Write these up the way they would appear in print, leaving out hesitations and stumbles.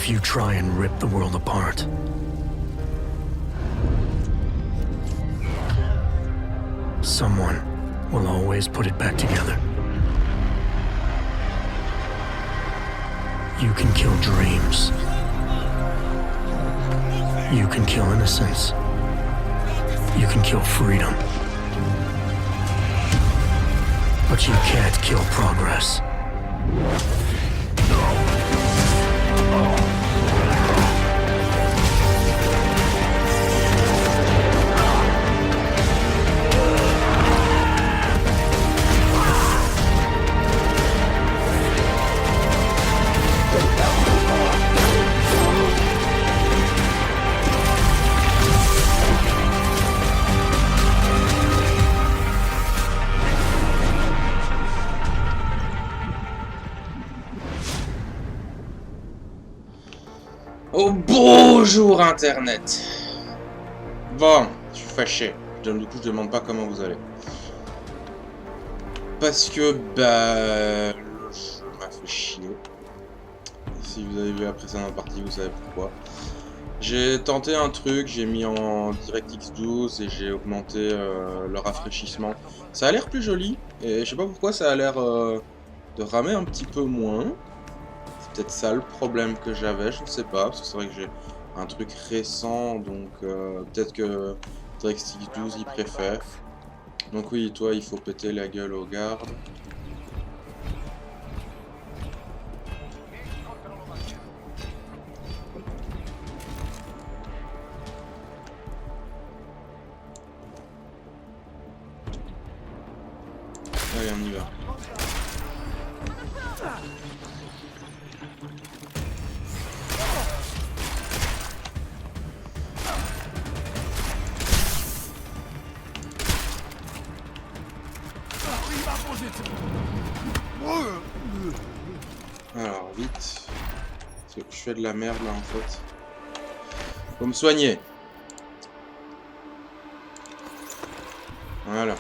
if you try and rip the world apart, someone will always put it back together. You can kill dreams. You can kill innocence. You can kill freedom. But you can't kill progress. Oh bonjour internet. Bon, je suis fâché. Du coup je demande pas comment vous allez. Parce que bah le jeu m'a fait chier. Si vous avez vu la précédente partie, vous savez pourquoi. J'ai tenté un truc, j'ai mis en DirectX 12 et j'ai augmenté le rafraîchissement. Ça a l'air plus joli et je sais pas pourquoi ça a l'air de ramer un petit peu moins. C'est peut-être ça le problème que j'avais, je ne sais pas, parce que c'est vrai que j'ai un truc récent, donc peut-être que DirectX 12 il préfère. Donc oui, toi il faut péter la gueule aux gardes. Allez, on y va. Alors, vite. Parce que je fais de la merde là en fait. Faut me soigner. Voilà.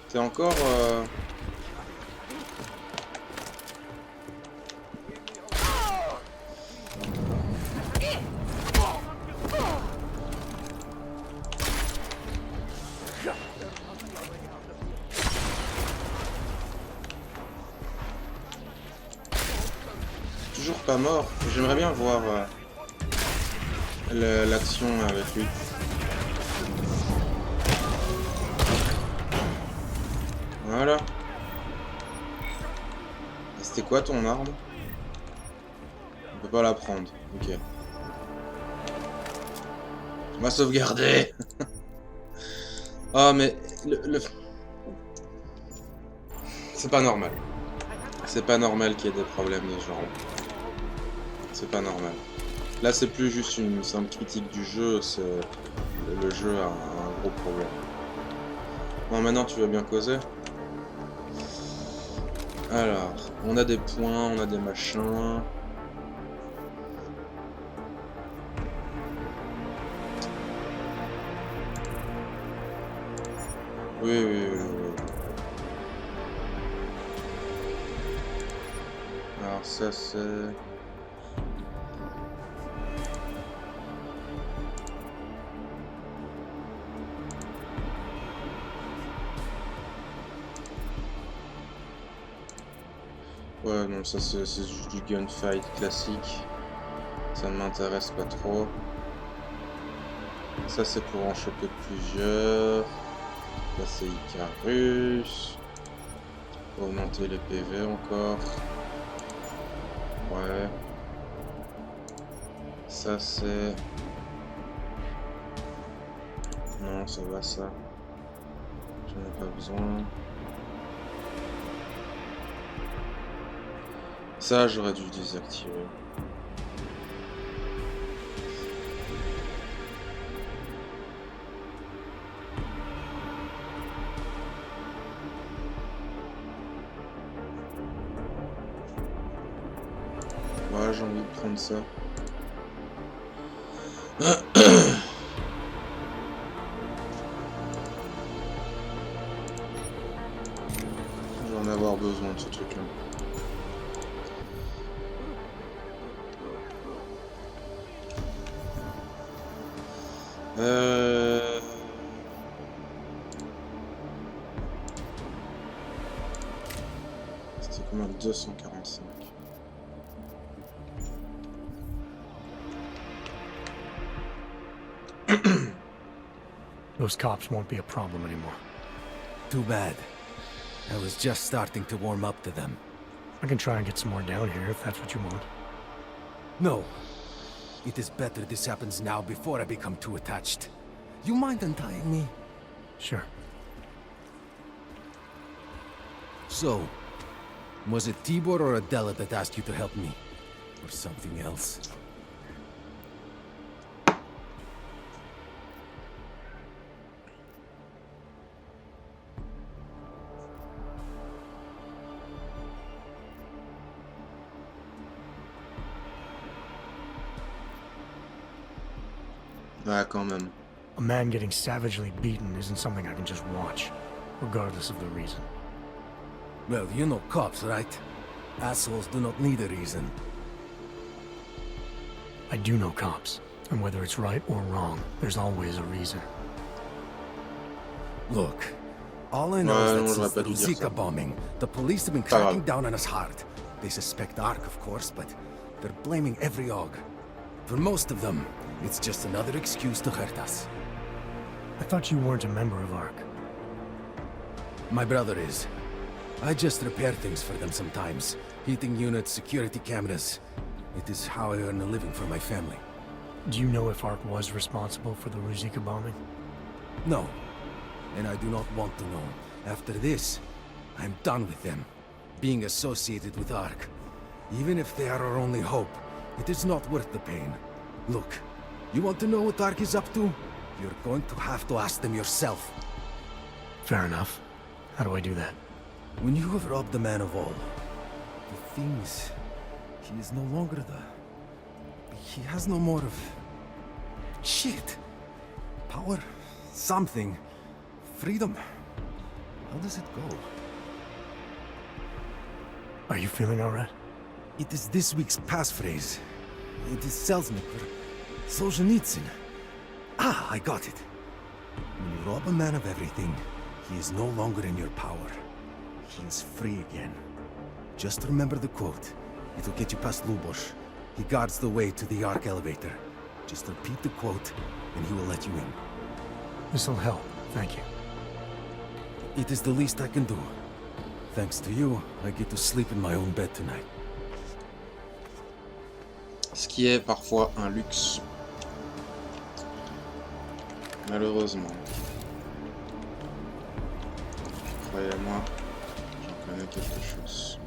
C'est encore... toujours pas mort. J'aimerais bien voir l'action avec lui. Voilà. C'était quoi ton arme? On peut pas la prendre. Ok. On va sauvegarder. Oh mais c'est pas normal. C'est pas normal qu'il y ait des problèmes de ce genre. C'est pas normal. Là c'est plus juste une simple critique du jeu, c'est le jeu a un gros problème. Bon maintenant tu veux bien causer? Alors, on a des points, on a des machins. Oui. Alors ça c'est... Ouais, non, ça c'est juste du gunfight classique. Ça ne m'intéresse pas trop. Ça c'est pour en choper plusieurs. Là c'est Icarus. Augmenter les PV encore. Ouais. Ça c'est... Non, ça va ça. J'en ai pas besoin. Ça, j'aurais dû le désactiver. Ouais, j'ai envie de prendre ça. J'en ai avoir besoin de ce truc-là. C'était combien? 245. Those cops won't be a problem anymore. Too bad. I was just starting to warm up to them. I can try and get some more down here if that's what you want. No. It is better this happens now before I become too attached. You mind untying me? Sure. So, was it Tibor or Adela that asked you to help me? Or something else? Ouais, quand même. A man getting savagely beaten isn't something I can just watch, regardless of the reason. Well, you know cops, right? Assholes do not need a reason. I do know cops, and whether it's right or wrong, there's always a reason. Look, all I know is that since the pas dû dire ça. Zika bombing, the police have been cracking down on us hard. They suspect Ark, of course, but they're blaming every Og. For most of them, it's just another excuse to hurt us. I thought you weren't a member of ARC. My brother is. I just repair things for them sometimes. Heating units, security cameras. It is how I earn a living for my family. Do you know if ARC was responsible for the Ruzika bombing? No. And I do not want to know. After this, I'm done with them. Being associated with ARC. Even if they are our only hope, it is not worth the pain. Look, you want to know what ARC is up to? You're going to have to ask them yourself. Fair enough. How do I do that? When you have robbed the man of all, the thing is, he is no longer the... He has no more of... Shit! Power? Something. Freedom. How does it go? Are you feeling alright? It is this week's passphrase. It is Selznick or Solzhenitsyn. Ah, I got it. When you rob a man of everything, he is no longer in your power. He is free again. Just remember the quote. It will get you past Lubosh. He guards the way to the Ark elevator. Just repeat the quote, and he will let you in. This'll help, thank you. It is the least I can do. Thanks to you, I get to sleep in my own bed tonight. Ce qui est parfois un luxe. Malheureusement. Croyez-moi, j'en connais quelque chose.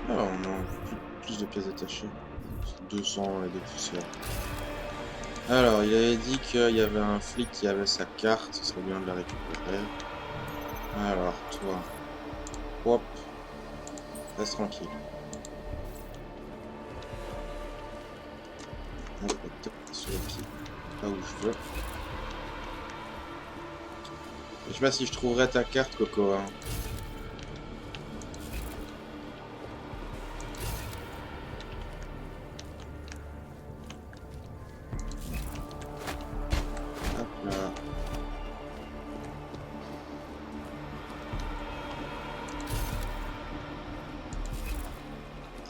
Alors, on a plus de pièces détachées. 200 et des poussières. Alors, il avait dit qu'il y avait un flic qui avait sa carte, ce serait bien de la récupérer. Alors, toi. Hop. Reste tranquille. Hop, hop, sur le pied. Là où je veux. Je sais pas si je trouverai ta carte, Coco. Hein. Hop là.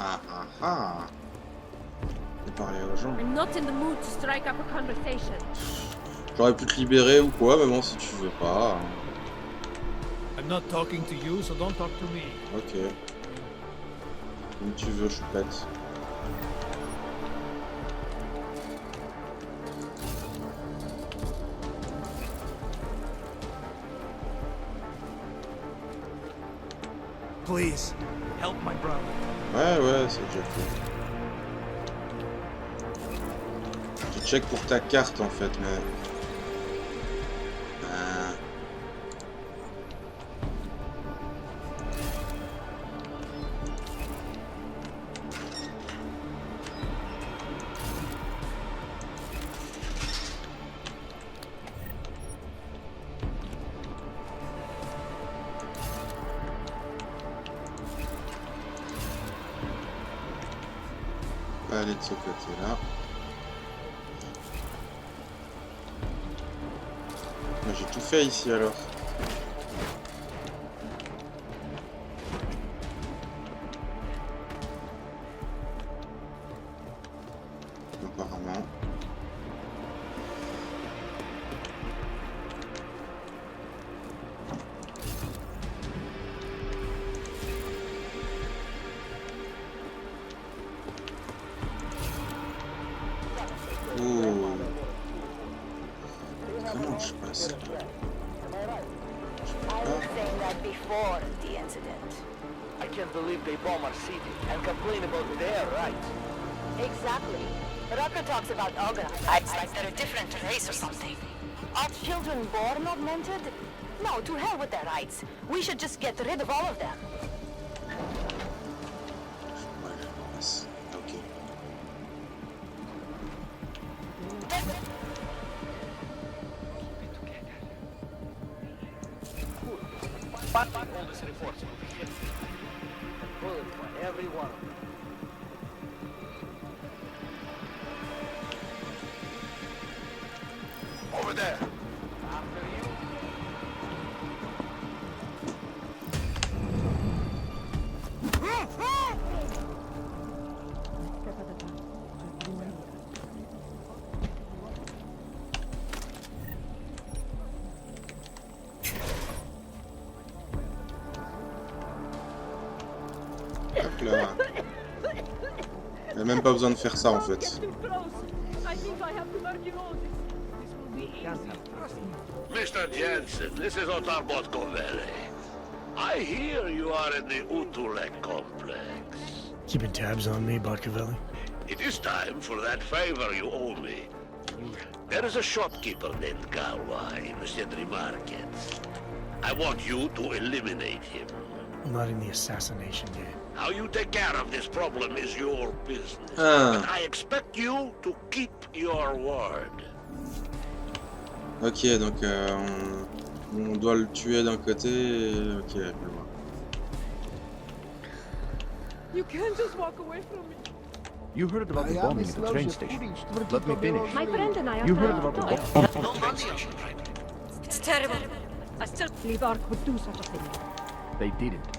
Ah ah ah. De parler aux gens. I'm not in the mood to strike up a conversation. J'aurais pu te libérer ou quoi, mais bon, si tu veux pas. I'm not talking to you, so don't talk to me. Ok. Comme tu veux, choupette. Please, help my brother. Ouais, c'est déjà fait. Je check pour ta carte en fait, mais. Ah. pas aller de ce côté-là. J'ai tout fait ici alors. Apparemment. Oh. Comment je passe là? I was saying that before the incident. I can't believe they bomb our city and complain about their rights. Exactly. Rucker talks about organized rights like they're a different race or something. Are children born augmented? No, to hell with their rights. We should just get rid of all of them. Ouais, je passe. Ok. But all this reinforcement will be hit. Bullet for every one of them. Over there. After you. Hop là. Il n'y a même pas besoin de faire ça en fait. Get too close. I think I have tuberculosis. This will be easy. Mr. Jensen, this is Otarbot Kovele. I hear you are in the Utulek complex. Keeping tabs on me, Barcavelli? It is time for that favor you owe me. There is a shopkeeper named Gawa in the Sindri Market. I want you to eliminate him. I'm not in the assassination game. How you take care of this problem is your business. Ah. But I expect you to keep your word. Ok, donc on doit le tuer d'un côté. Ok, je vois. You can't just walk away from me. You heard about the bombing at the train station. Let me finish. My friend and I are You heard trying about to the talk. bombing? It's terrible. I still believe Ark would do such a thing. They didn't.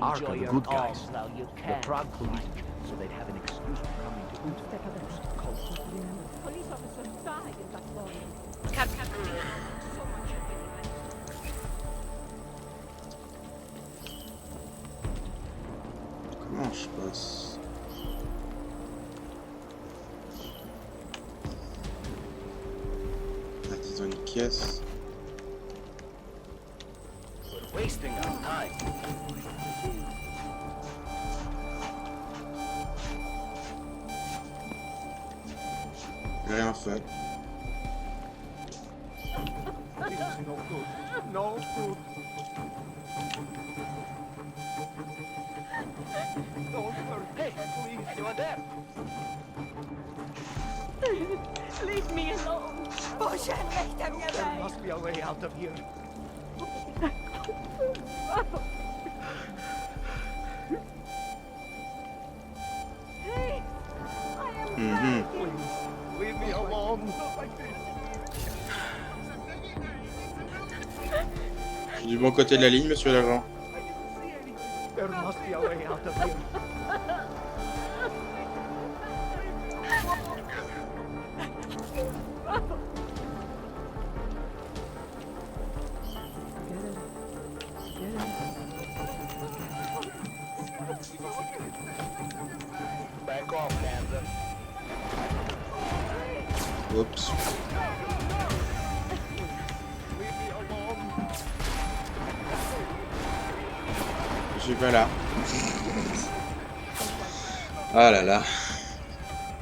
Ark are the good guys. The Prague police, so they'd have an excuse for coming to Utrecht. Police officers died in that bombing. Comment je passe? Là, ils ont une caisse. We're wasting our time. J'ai rien fait. This is no good. No good. Don't hurt. Hey, please. Anyone there? Leave me alone. There must be a way out of here. Hey, I am Mhm. Please, leave me alone. Not like this. Je suis du bon côté de la ligne, monsieur l'agent. There must be a way out of here. Back off, Kansas. Oups. Leave me alone. Je suis pas là. Ah là là.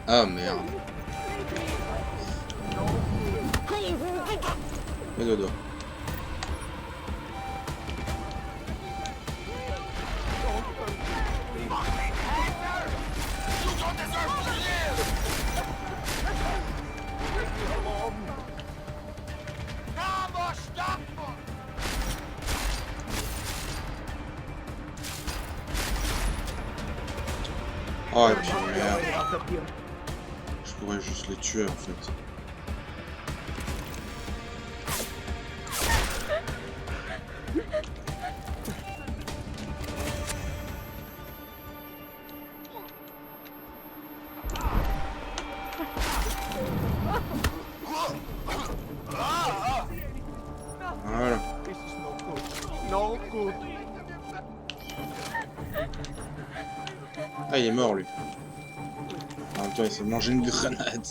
Ah merde. Et dodo. Oh, et puis merde. Je pourrais juste les tuer en fait. Voilà. This is no good. No good. Ah, il est mort lui. En même temps, il s'est mangé une grenade.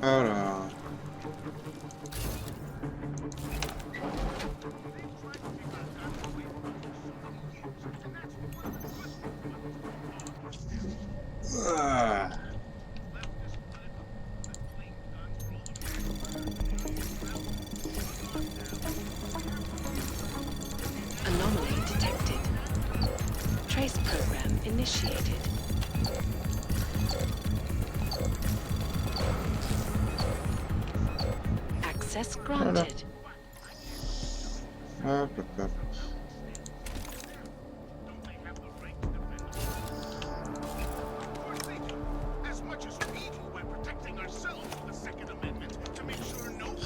Voilà. Ah. Anomaly detected. Trace program initiated. Access granted. Hop, hop, hop.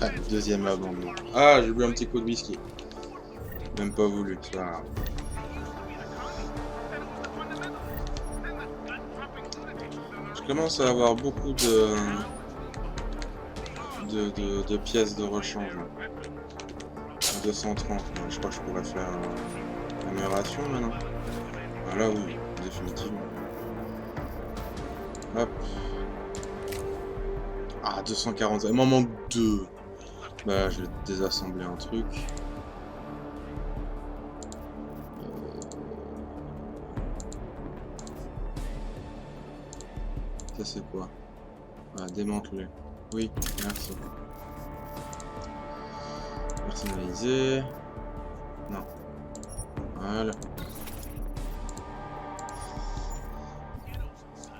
Ah, deuxième abandon. Ah, j'ai bu un petit coup de whisky. Même pas voulu, c'est pas grave. Je commence à avoir beaucoup de pièces de rechange. 230, je crois que je pourrais faire l'amélioration maintenant. Voilà, oui, définitivement. Hop. Ah, 240, il m'en manque 2. Bah, je vais désassembler un truc. Ça c'est quoi? Ah, démanteler. Oui, merci. Personnaliser. Non. Voilà.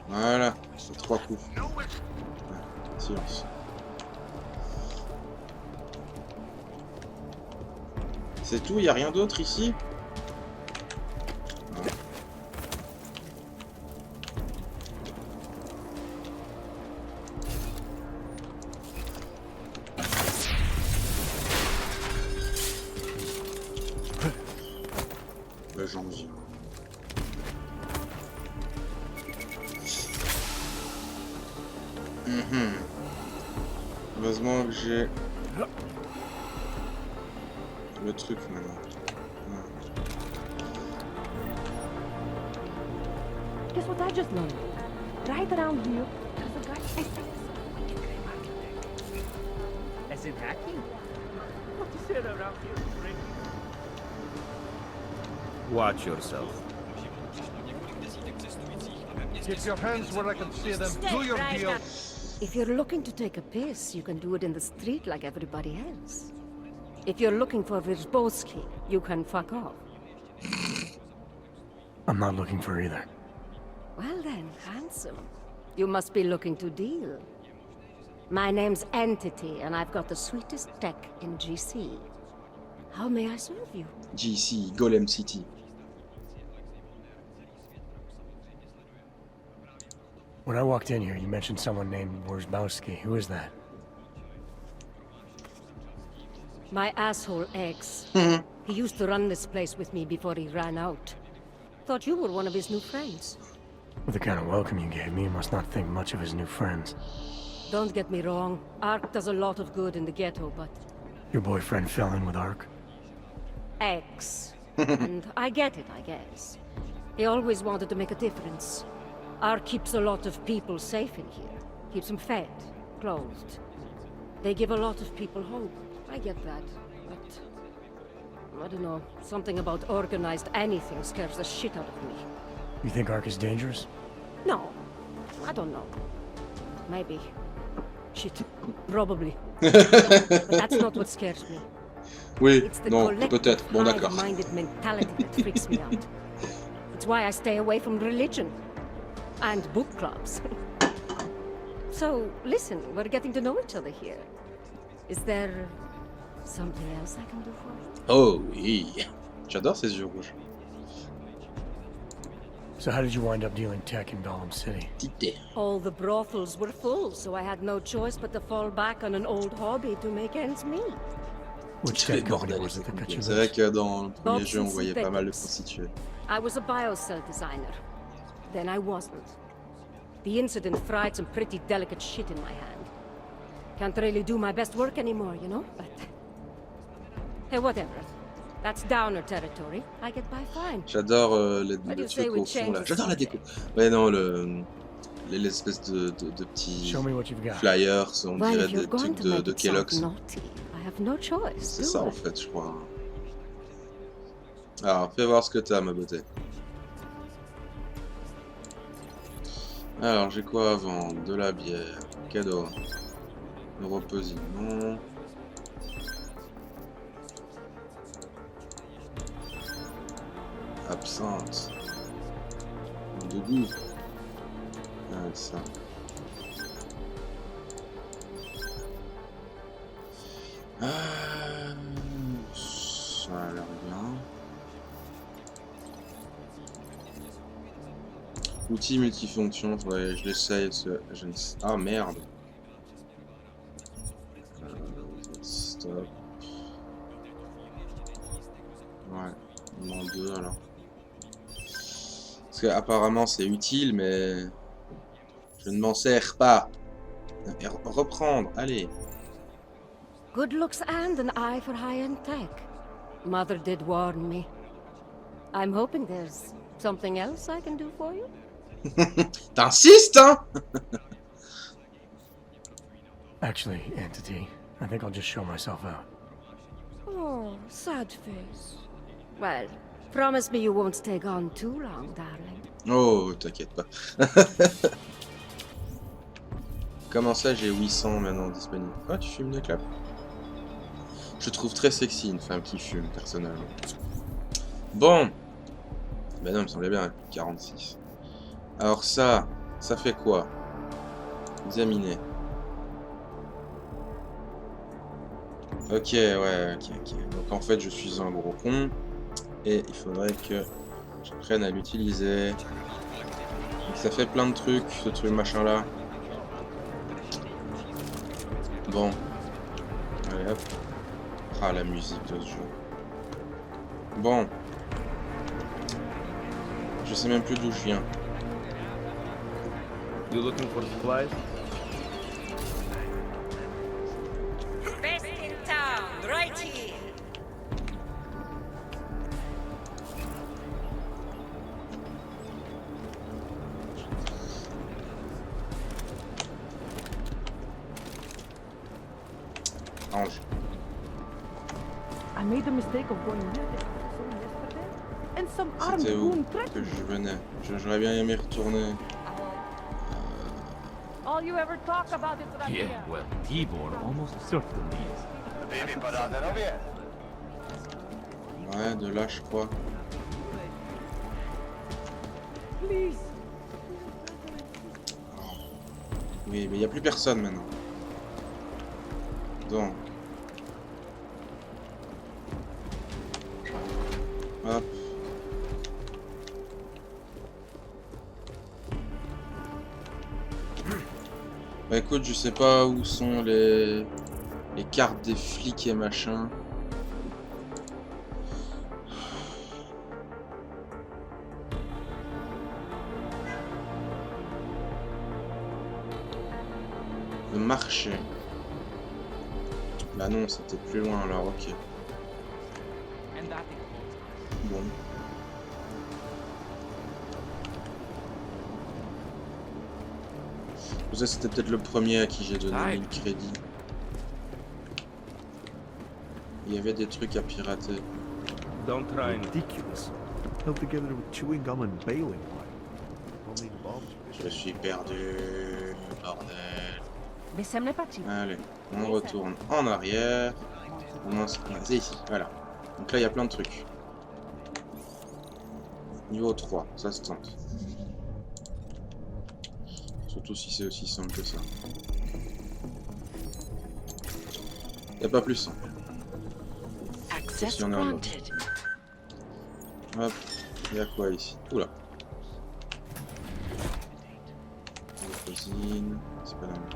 Voilà. C'est 3 coups. Ouais. Silence. C'est tout, y a rien d'autre ici? Non. Bah, j'en viens. Heureusement que j'ai le truc maintenant. Guess what I just learned? Right around here, there's a guy. As in hacking? What is it around here? Watch yourself. Keep your hands where I can see them. Do your deal. If you're looking to take a piss, you can do it in the street like everybody else. If you're looking for Virzbowski, you can fuck off. I'm not looking for either. Well then, handsome. You must be looking to deal. My name's Entity, and I've got the sweetest tech in GC. How may I serve you? GC, Golem City. When I walked in here, you mentioned someone named Wierzbowski. Who is that? My asshole ex. He used to run this place with me before he ran out. Thought you were one of his new friends. With the kind of welcome you gave me, you must not think much of his new friends. Don't get me wrong, Ark does a lot of good in the ghetto, but... Your boyfriend fell in with Ark? Ex. And I get it, I guess. He always wanted to make a difference. Ark keeps a lot of people safe in here. Keeps them fed, clothed. They give a lot of people hope. I get that, but... I don't know, something about organized anything scares the shit out of me. You think Ark is dangerous? No, I don't know. Maybe. Shit, probably. But that's not what scares me. Oui, It's the non, peut-être. Bon, d'accord. hive-minded mentality that freaks me out. It's why I stay away from religion. And book clubs. So, listen, we're getting to know each other here. Is there something else I can do for you? Oh oui. J'adore ces yeux rouges. So how did you wind up dealing tech in Golem City? All the brothels were full, so I had no choice but to fall back on an old hobby to make ends meet. Which tech company was it that got you C'est vrai this? que dans le premier jeu, on voyait pas mal de prostituées. I was a biocell designer. Then I wasn't. The incident fried some pretty delicate shit in my hand. Can't really do my best work anymore, you know? But... Hey, whatever. That's downer territory. I get by fine. J'adore le What do you truc say we au fond change là. the J'adore la déco. subject? Ouais non, l'espèce de petits Show me what you've got. flyers, on Well, dirait if you're des going trucs to make de it sound Kellogg's. naughty, I have no choice. C'est do ça I? en fait, je crois. Alors, fais voir ce que t'as, ma beauté. Alors, j'ai quoi à vendre? De la bière. Cadeau. Neuroposie, non. Absinthe. De goût. Ah, ça. Ça a l'air bien. Outils multifonction, faudrait que je l'essaye. Ah merde. Stop. Ouais, on en a deux alors. Parce qu'apparemment c'est utile, mais je ne m'en sers pas. Et reprendre, allez. Good looks and an eye for high-end tech. Mother did warn me. I'm hoping there's something else I can do for you. T'insistes, hein? Actually, Entity, I think I'll just show myself out. Oh, sad face. Well, promise me you won't stay gone too long, darling. Oh, t'inquiète pas. Comment ça, j'ai 800 maintenant disponibles? Ah, tu fumes une clope? Je trouve très sexy une femme qui fume, personnellement. Bon. Ben non, il me semblait bien, 46. Alors ça fait quoi? Examiner. Ok, ouais, ok. Donc en fait, je suis un gros con. Et il faudrait que j'apprenne à l'utiliser. Donc ça fait plein de trucs, ce truc machin là. Bon. Allez hop. Ah, la musique de ce jeu. Bon. Je sais même plus d'où je viens. You looking for supplies? Best in town, right here. Ange. I made the mistake of going near this zone yesterday, and some armed C'était où goon que threatened me. je venais? J'aurais bien aimé retourner. All you ever talk about is Russia. Yeah, well, Tibor almost certainly is. Ouais, de là, je crois. Please. Oui, mais il n'y a plus personne maintenant. Donc. Hop. Bah écoute, je sais pas où sont les cartes des flics et machin. Le marché. Bah non, c'était plus loin alors, ok. Bon. Ça c'était peut-être le premier à qui j'ai donné 1000 crédits. Il y avait des trucs à pirater. Don't try and... Ridiculous. Held together with chewing gum and baling wire. Only bombs. Je suis perdu, bordel. Mais ça me l'est pas dit. Allez, on retourne en arrière. C'est ici, voilà. Donc là, il y a plein de trucs. Niveau 3, ça se tente. Surtout si c'est aussi simple que ça. Y a pas plus simple. Access Si on est en mode. granted. Hop, y a quoi ici? Oula. Cuisine, c'est pas normal.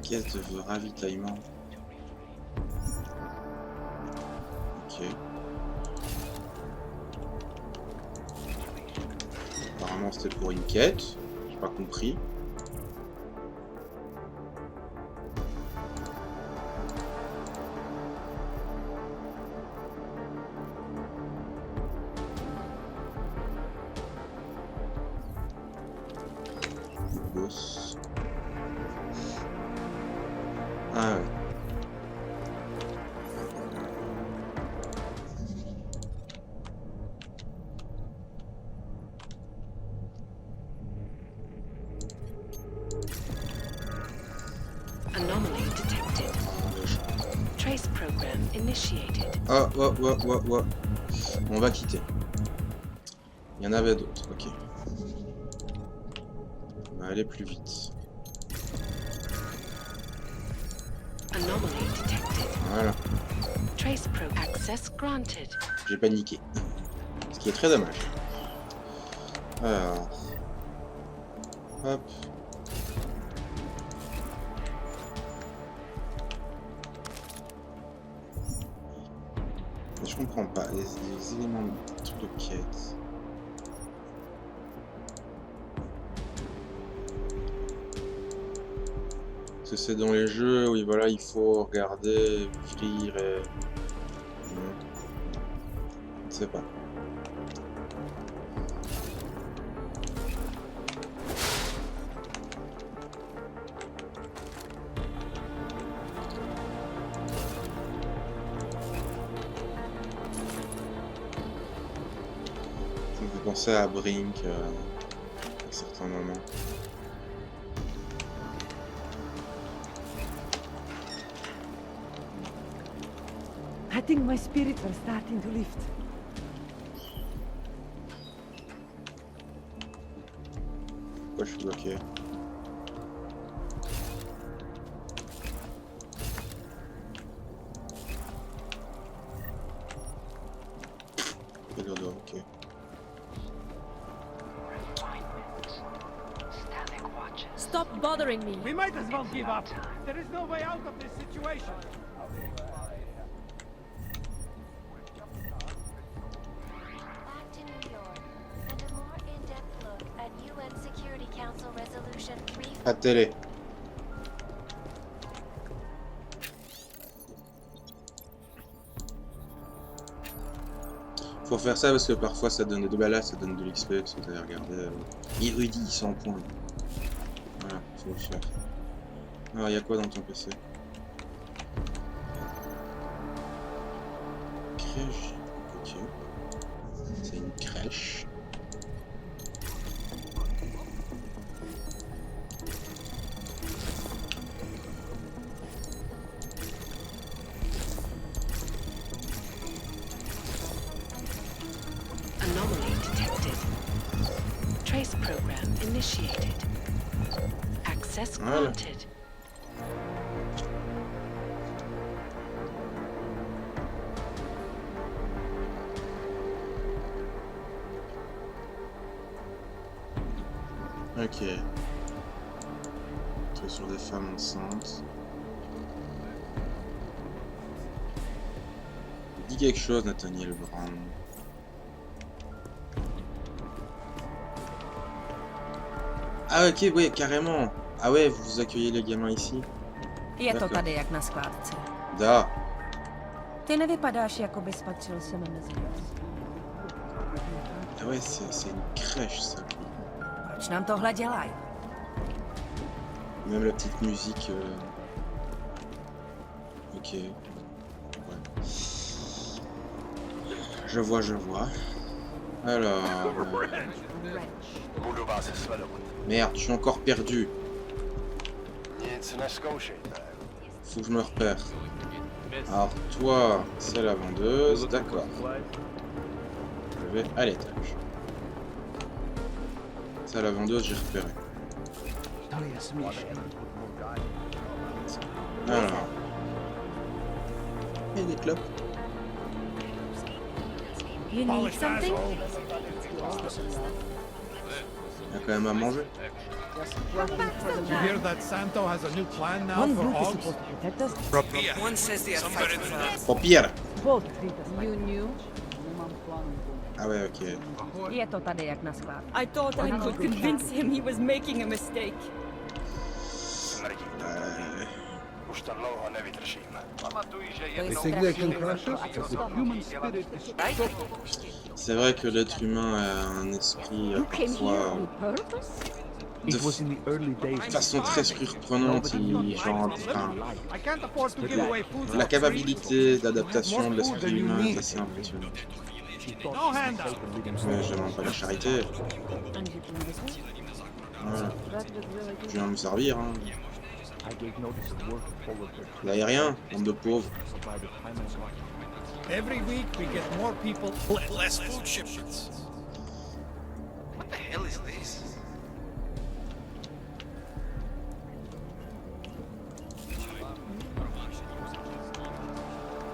Caisse de ravitaillement. Ok. Apparemment c'était pour une quête. J'ai pas compris. Boss. Ah ouais. Anomaly detected. Trace program initiated. Ah, ouais. On va quitter. Il y en avait d'autres, ok. On va aller plus vite. Anomaly detected. Voilà. Trace pro access granted. J'ai paniqué. Ce qui est très dommage. Alors. Hop. Je comprends pas. Les éléments de quête. Parce que c'est dans les jeux où voilà, il faut regarder, lire et... Je ne sais pas. Ça me fait penser à Brink à certains moments. I think my spirits are starting to lift. Pourquoi je suis bloqué? Ok. Stop bothering me. We might as well give up. There is no way out of this situation. Back to New York, and a more in-depth look at UN Security Council Resolution 3. À télé. Faut faire ça parce que parfois ça donne de balades, ça donne de l'XP, si vous avez regardé. Érudit, 100 points. Voilà, faut le faire. Alors, il y a quoi dans ton PC? Crèche. Ok. C'est une crèche. Anomaly detected. Trace program initiated. Access granted. Ok. C'est sur des femmes enceintes. Dis quelque chose, Nathaniel Brown. Ah ok, ouais, carrément. Ah ouais, vous accueillez les gamins ici. Je to tady jak na skládce. Da. Ty nevypadáš, jako bys patřil sem mezi nás. Ah ouais, c'est une crèche ça. Proč nám tohle dělají? Même la petite musique. Ok. Ouais. Je vois. Alors. Merde, je suis encore perdu. Faut que je me repère. Alors toi, c'est la vendeuse, d'accord. Je vais à l'étage. Ça, la vendeuse, j'ai repéré. Alors. Et des clopes. You need something? Il y a quand même à manger. You hear that Santo has a new plan now One for group is Ogs? supposed to protect us. One says they are fighting for us. Paupières. Both treat us like You knew? Ah ouais, ok. Je to tady jak na sklad. I thought I could convince him he was making a mistake. You think they can crush us? The human spirit is C'est vrai que l'être humain a un esprit parfois de façon très surprenante. La capacité d'adaptation de l'esprit humain est assez impressionnante. Mais je demande pas la charité. Voilà. Je viens me servir. Hein. L'aérien, bande de pauvres. Every week we get more people, Less food shipments. What the hell is this?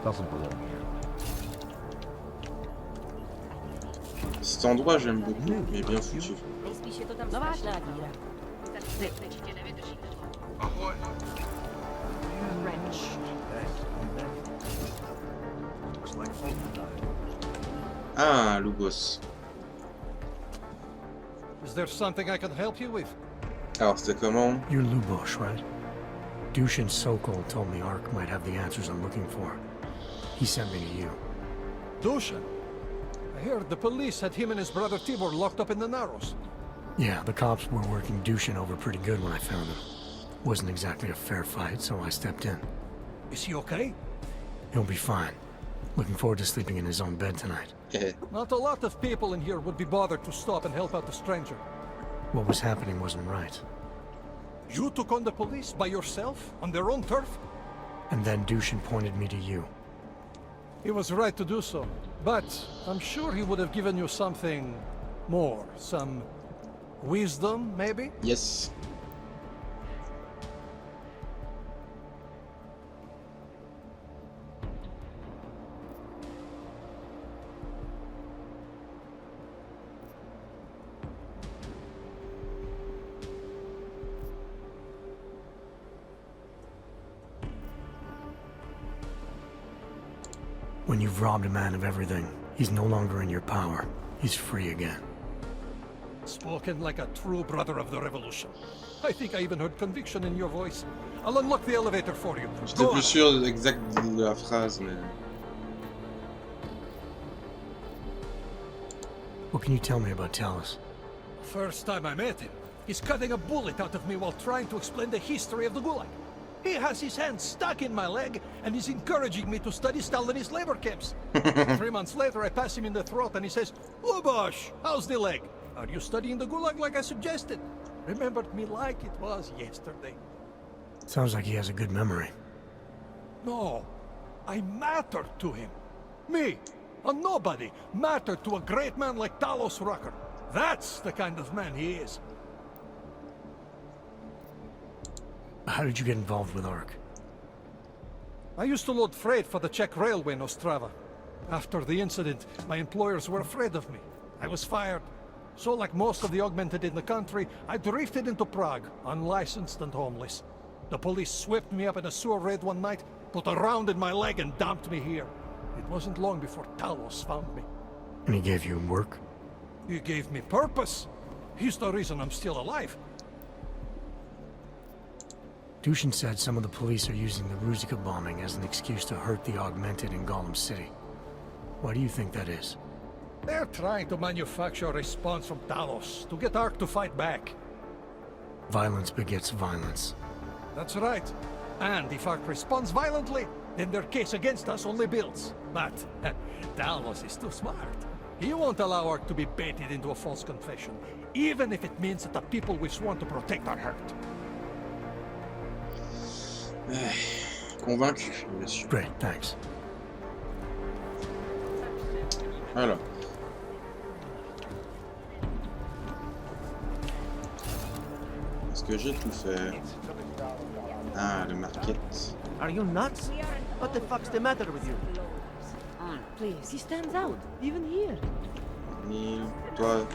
doesn't belong here. Cet endroit j'aime beaucoup, mais bien foutu. Ah, Lugos. is there something I can help you with? Alors c'était comment? You're Lubos, right? Dushin Sokol told me Ark might have the answers I'm looking for. He sent me to you. Dushan? I heard the police had him and his brother Tibor locked up in the Narrows. Yeah, the cops were working Dushin over pretty good when I found him. Wasn't exactly a fair fight, so I stepped in. Is he okay? He'll be fine. Looking forward to sleeping in his own bed tonight. Not a lot of people in here would be bothered to stop and help out a stranger. What was happening wasn't right. You took on the police by yourself, on their own turf? And then Dushin pointed me to you. He was right to do so, but I'm sure he would have given you something more. Some wisdom, maybe? Yes. When you've robbed a man of everything, he's no longer in your power. He's free again. Spoken like a true brother of the revolution. I think I even heard conviction in your voice. I'll unlock the elevator for you. J'étais plus sûr exact de la phrase, mais... What can you tell me about Talos? First time I met him, he's cutting a bullet out of me while trying to explain the history of the Gulag. He has his hand stuck in my leg, and he's encouraging me to study Stalinist labor camps. 3 months later, I pass him in the throat, and he says, "Lubosh, how's the leg? Are you studying the Gulag like I suggested?" Remembered me like it was yesterday. Sounds like he has a good memory. No, I mattered to him. Me, a nobody, mattered to a great man like Talos Rucker. That's the kind of man he is. How did you get involved with Ark? I used to load freight for the Czech railway in Ostrava. After the incident, my employers were afraid of me. I was fired. So like most of the augmented in the country, I drifted into Prague, unlicensed and homeless. The police swept me up in a sewer raid one night, put a round in my leg and dumped me here. It wasn't long before Talos found me. And he gave you work? He gave me purpose. He's the reason I'm still alive. Dushin said some of the police are using the Ruzika bombing as an excuse to hurt the augmented in Golem City. Why do you think that is? They're trying to manufacture a response from Talos to get Ark to fight back. Violence begets violence. That's right. And if Ark responds violently, then their case against us only builds. But Talos is too smart. He won't allow Ark to be baited into a false confession, even if it means that the people we've sworn to protect are hurt. Convaincu, bien sûr. Great, thanks. Voilà. que j'ai tout fait. Ah, le market. Are you nuts? What the fuck's the matter with you? Please, he stands out, even here. Et toi,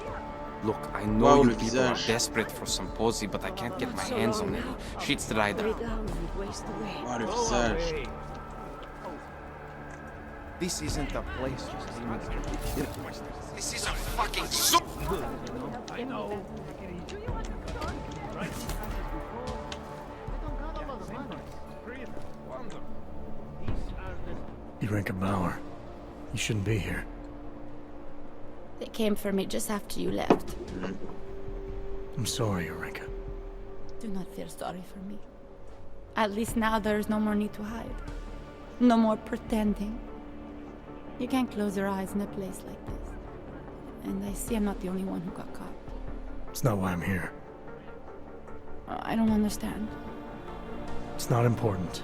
Look, I know wow, you le people are visage. desperate for some posy, but I can't get my hands on any shits that either. Wow, le visage. This isn't a place to see. This is a fucking soup! I know. Irenka Bauer, you shouldn't be here. They came for me just after you left. I'm sorry, Irenka. Do not feel sorry for me. At least now there is no more need to hide. No more pretending. You can't close your eyes in a place like this. And I see I'm not the only one who got caught. It's not why I'm here. I don't understand. It's not important.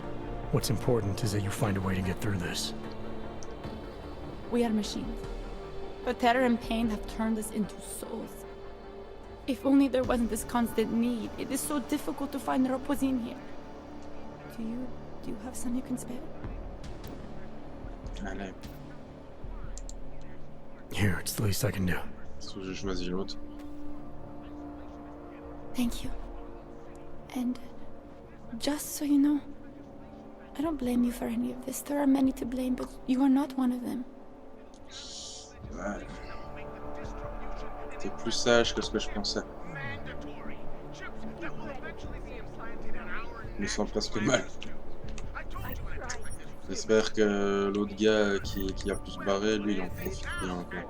What's important is that you find a way to get through this. We are machines. But terror and pain have turned us into souls. If only there wasn't this constant need. It is so difficult to find repose in here. Do you have some you can spare? Allez. Here, it's the least I can do. Soit je choisis l'autre. Thank you. And just so you know, I don't blame you for any of this. There are many to blame, but you are not one of them. Ouais. T'es plus sage que ce que je pensais. Je me sens presque mal. J'espère que l'autre gars qui a pu se barrer, lui, il en profite bien encore.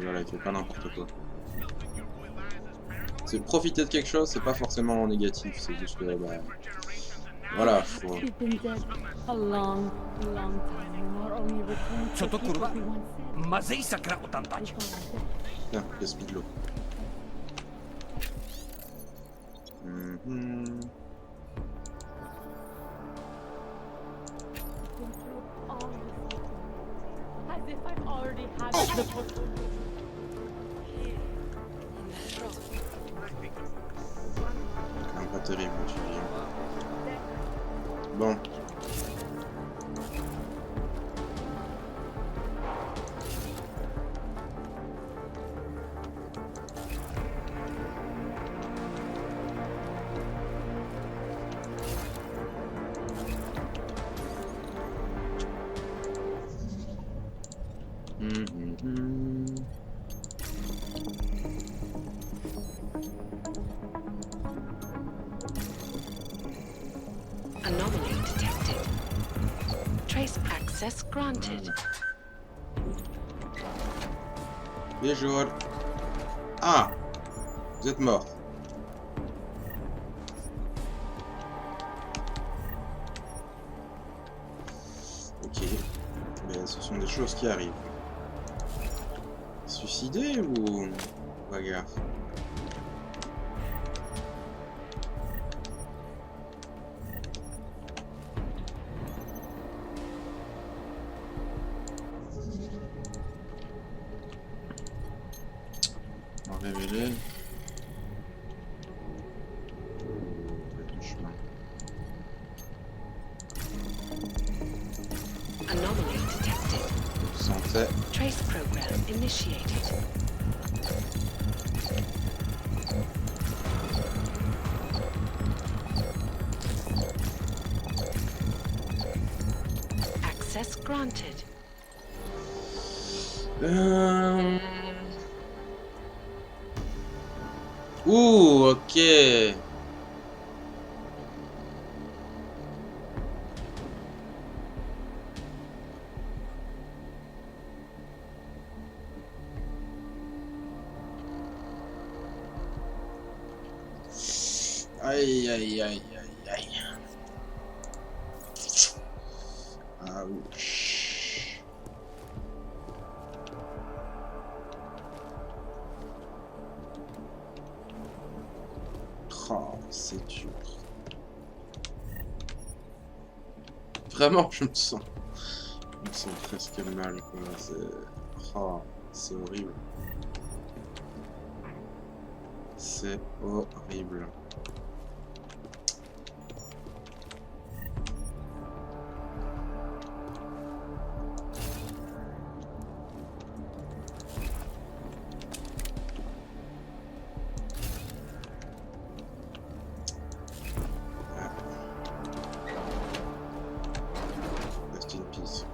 Voilà, il fait pas n'importe quoi. C'est profiter de quelque chose, c'est pas forcément négatif, c'est juste que bah, voilà, faut. Tiens, gaspille de l'eau. As if I've already had Quand même pas terrible, tu dis. Bon. Anomaly detected. Trace access granted. Les joueurs. Ah, vous êtes mort. Ok. Mais ce sont des choses qui arrivent. Suicidé ou bagarre? On va révéler. Anomaly detected. Santé. Trace program initiated. Access granted. Ouh, ok. Aïe, aïe, aïe, aïe, aïe. Ouch. Oh, c'est dur. Vraiment, je me sens presque mal, quoi. C'est horrible. C'est horrible. Rest in peace.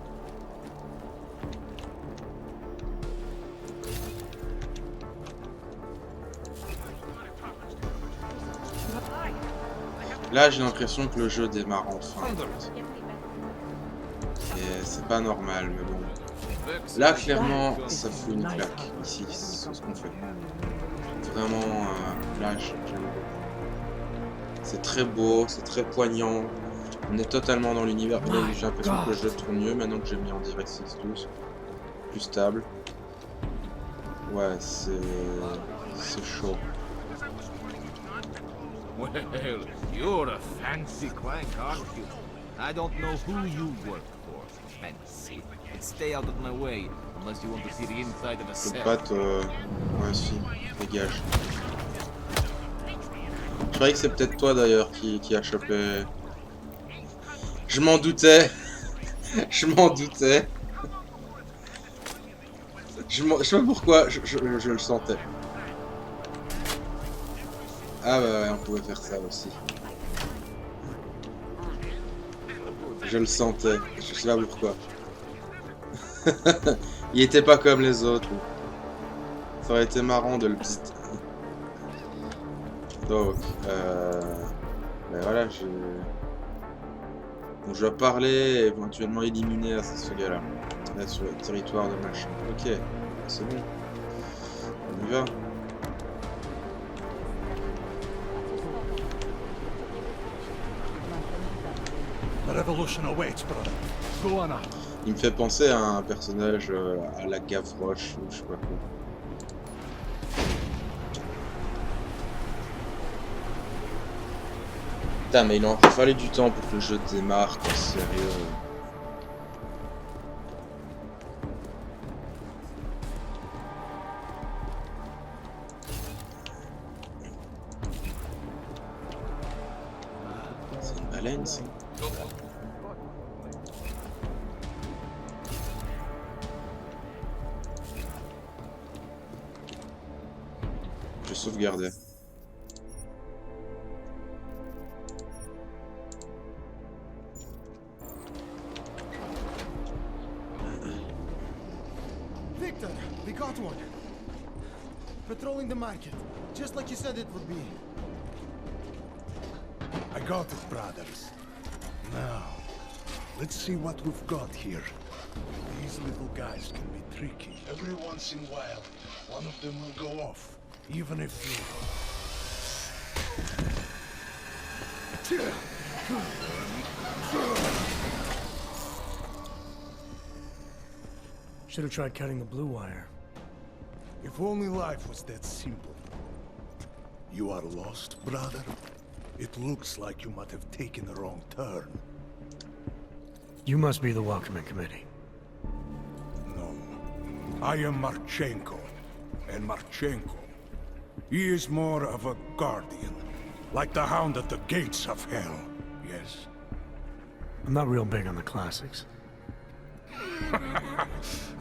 Là, j'ai l'impression que le jeu démarre enfin. Et c'est pas normal, mais bon. Là, clairement, ça fout une claque. Ici, c'est ce qu'on fait. Vraiment, là, j'aime beaucoup. C'est très beau, c'est très poignant. On est totalement dans l'univers. Là, j'ai l'impression que le jeu tourne mieux maintenant que j'ai mis en DirectX 12. Plus stable. Ouais, c'est chaud. Well, you're a fancy crank, aren't you? I don't know who you work for. Fancy. Stay out of my way, unless you want to see the inside of a cell. Pas ouais, si, dégage. Je croyais que c'est peut-être toi d'ailleurs qui a chopé. Je m'en doutais. Je m'en doutais. Je sais pas pourquoi, je le sentais. Ah bah ouais, on pouvait faire ça aussi. Je le sentais, je sais pas pourquoi. Il était pas comme les autres. Ça aurait été marrant de le petite. Donc, ben voilà, donc je dois parler et éventuellement éliminer ce gars-là. Là sur le territoire de machin. Ok, c'est bon. On y va. The revolution awaits, brother. Go on up. Il me fait penser à un personnage à la Gavroche ou je sais pas quoi. Putain, mais il en fallait du temps pour que le jeu démarre, quoi, sérieux. C'est une baleine, ça. Je sauvegardais. Victor, we got one. Patrolling the market, just like you said it would be. I got it, brothers. Now, let's see what we've got here. These little guys can be tricky. Every once in a while, one of them will go off, even if you... Should have tried cutting the blue wire. If only life was that simple. You are lost, brother? It looks like you might have taken a wrong turn. You must be the welcoming committee. No. I am Marchenko. And Marchenko, he is more of a guardian. Like the hound at the gates of hell. Yes? I'm not real big on the classics.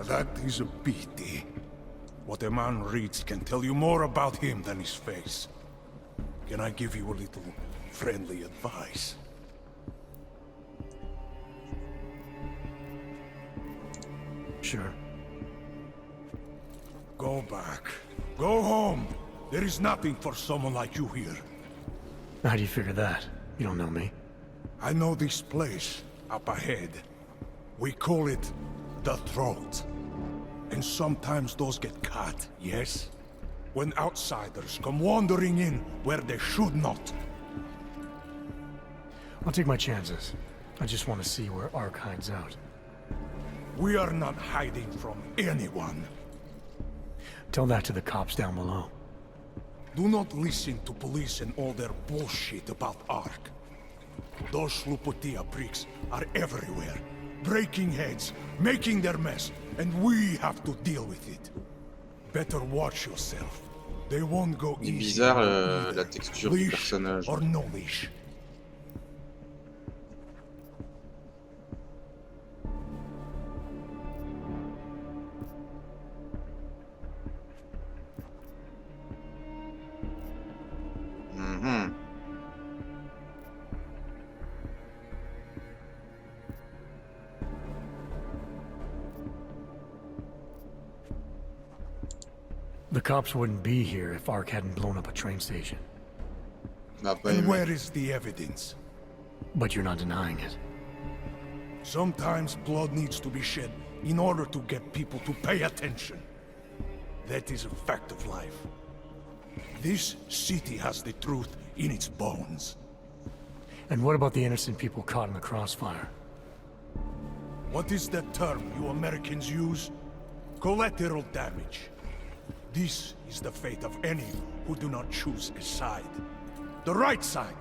That is a pity. What a man reads can tell you more about him than his face. Can I give you a little friendly advice? Sure. Go back. Go home. There is nothing for someone like you here. How do you figure that? You don't know me. I know this place, up ahead. We call it the Throat. And sometimes those get cut, yes? When outsiders come wandering in where they should not. I'll take my chances. I just want to see where Ark hides out. We are not hiding from anyone. Tell that to the cops down below. Do not listen to police and all their bullshit about Ark. Those Slupotia pricks are everywhere. Breaking heads, making their mess, and we have to deal with it. Better watch yourself. They won't go C'est easy bizarre on you la either. texture du Leash personnage. or no leash. Mhm. The cops wouldn't be here if Ark hadn't blown up a train station. Bah, pas And aimé. where is the evidence? But you're not denying it. Sometimes blood needs to be shed in order to get people to pay attention. That is a fact of life. This city has the truth in its bones. And what about the innocent people caught in the crossfire? What is that term you Americans use? Collateral damage. This is the fate of any who do not choose a side. The right side.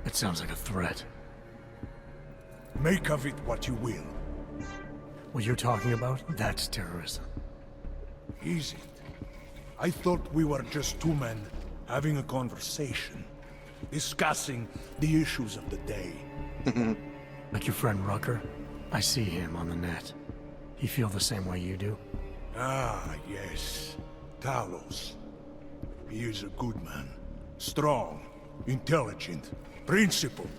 It sounds like a threat. Make of it what you will. What you're talking about, that's terrorism. Is it? I thought we were just two men having a conversation, discussing the issues of the day. Like your friend Rucker? I see him on the net. He feel the same way you do? Ah, yes. Talos. He is a good man. Strong, intelligent, principled.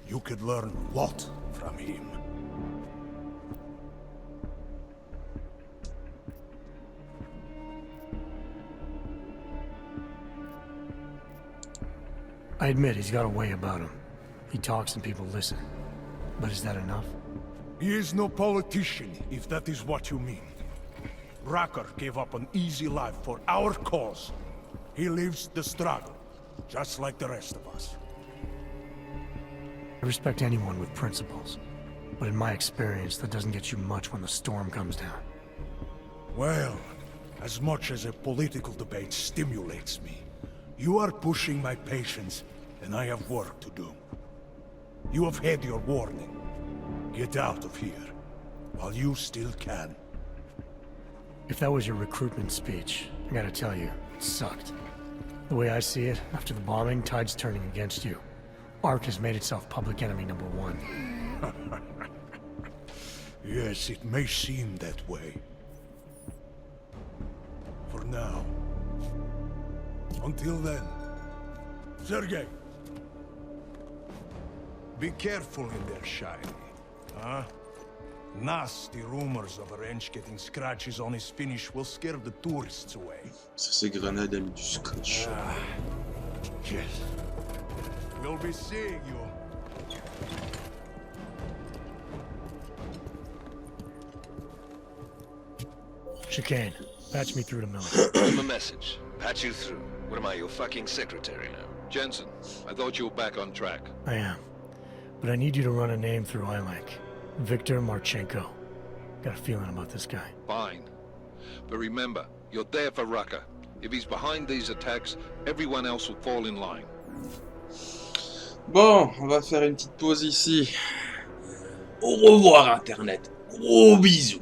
You could learn a lot from him. I admit he's got a way about him. He talks and people listen. But is that enough? He is no politician, if that is what you mean. Rucker gave up an easy life for our cause. He lives the struggle, just like the rest of us. I respect anyone with principles. But in my experience, that doesn't get you much when the storm comes down. Well, as much as a political debate stimulates me, you are pushing my patience, and I have work to do. You have had your warning. Get out of here, while you still can. If that was your recruitment speech, I gotta tell you, it sucked. The way I see it, after the bombing, tide's turning against you. Ark has made itself public enemy #1. Yes, it may seem that way. For now. Until then. Sergei! Be careful in there, Shiny. Huh? Nasty rumors of a wrench getting scratches on his finish will scare the tourists away. Sur ces grenades, elle met du scotch. Yes. We'll be seeing you. Chicane, patch me through to Miller. Give him a message. Patch you through. What am I, your fucking secretary now? Jensen, I thought you were back on track. I am. But I need you to run a name through ILAC. Victor Marchenko. Got a feeling about this guy. Fine. But remember, you're there for Rucker. If he's behind these attacks, everyone else will fall in line. Bon, on va faire une petite pause ici. Au revoir Internet. Gros bisous.